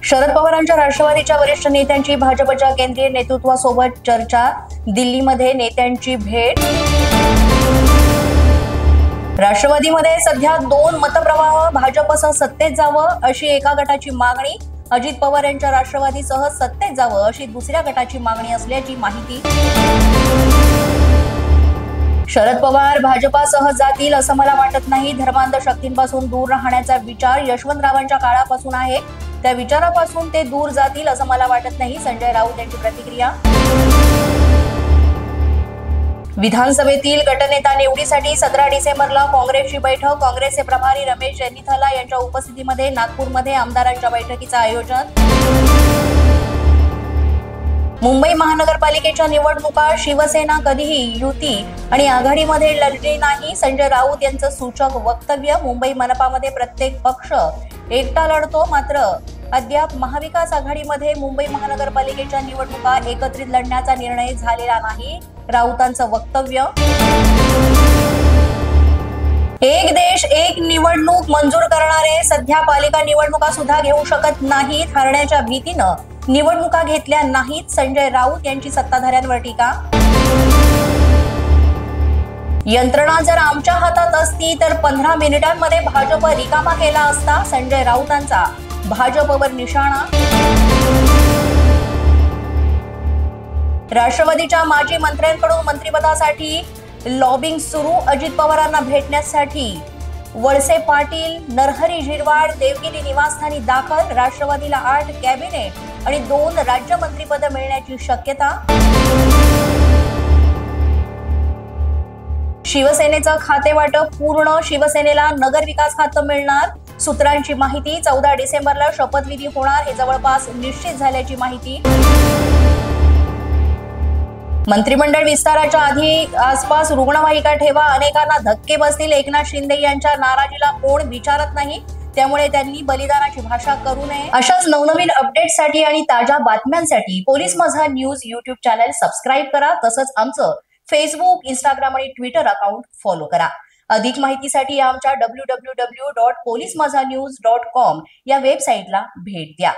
शरद पवारांच्या राष्ट्रवादीच्या वरिष्ठ नेत्यांची भाजपच्या केंद्रीय नेतृत्वासोबत चर्चा, दिल्लीमध्ये नेत्यांची भेट। राष्ट्रवादीमध्ये सध्या दोन मतप्रवाह, भाजपसह सत्तेत जावं अशी एका गटाची मागणी, अजित पवार यांच्या राष्ट्रवादीसह सत्तेत जावं अशी दुसऱ्या गटाची मागणी असल्याची माहिती। शरद पवार भाजपासह जातील असं मला वाटत नाही। धर्मांध शक्तींपासून दूर राहण्याचा विचार यशवंतरावांच्या काळापासून आहे, त्या विचारापासून ते दूर जातील असं मला वाटत नाही। संजय राऊत यांची प्रतिक्रिया। विधानसभेतील गटनेता निवडीसाठी 17 डिसेंबरला काँग्रेसची बैठक, काँग्रेसचे प्रभारी रमेश चेन्निथला यांच्या उपस्थितीमध्ये नागपूरमध्ये आमदारांच्या बैठकीचं आयोजन। मुंबई महानगरपालिकेच्या निवडणुका शिवसेना कधीही युती आणि आघाडीमध्ये लढली नाही, संजय राऊत यांचं सूचक वक्तव्य। मुंबई मनपामध्ये प्रत्येक पक्ष एकटा लढतो, मात्र अद्याप महाविकास आघाडीमध्ये मुंबई महानगरपालिकेच्या निवडणुका एकत्रित लढण्याचा निर्णय झालेला नाही, राऊतांचं वक्तव्य। एक देश एक निवडणूक मंजूर करणारे सध्या पालिका निवडणुका सुद्धा घेऊ शकत नाहीत, हरण्याच्या भीतीनं निवडणुका घेतल्या नाहीत, संजय राऊत यांची सत्ताधाऱ्यांवर टीका। यंत्रणा जर आमच्या हातात असती तर 15 मिनिटांमध्ये भाजप रिकामा केला असता, संजय राऊतांचा भाजपवर निशाणा। राष्ट्रवादीच्या माजी मंत्र्यांकडून मंत्रिपदासाठी लॉबिंग सुरू, अजित पवारांना भेटण्यासाठी वळसे पाटील, नरहरी झिरवाळ देवगिरी निवासस्थानी दाखल। राष्ट्रवादीला 8 कॅबिनेट आणि 2 राज्यमंत्रीपद मिळण्याची शक्यता। शिवसेनेचं खातेवाटप पूर्ण, शिवसेनेला नगर विकास खातं मिळणार, सूत्रांची माहिती। 14 डिसेंबरला शपथविधी होणार, हे जवळपास निश्चित झाल्याची माहिती। मंत्रिमंडळ विस्ताराच्या आसपास रुग्णवाहिका ठेवा, अनेकांना धक्के बसतील, एकनाथ शिंदे यांच्या नाराजीला कोण विचारत नाही, त्यामुळे त्यांनी बलिदानाची भाषा करू नये। अशाच नवनवीन अपडेट्ससाठी आणि ताज्या बातम्यांसाठी पोलीस माझा न्यूज YouTube चॅनल सबस्क्राईब करा, तसंच आमचं फेसबुक, इंस्टाग्राम आणि ट्विटर अकाउंट फॉलो करा। अधिक माहितीसाठी आमच्या www.polismazanews.com या वेबसाईटला भेट द्या।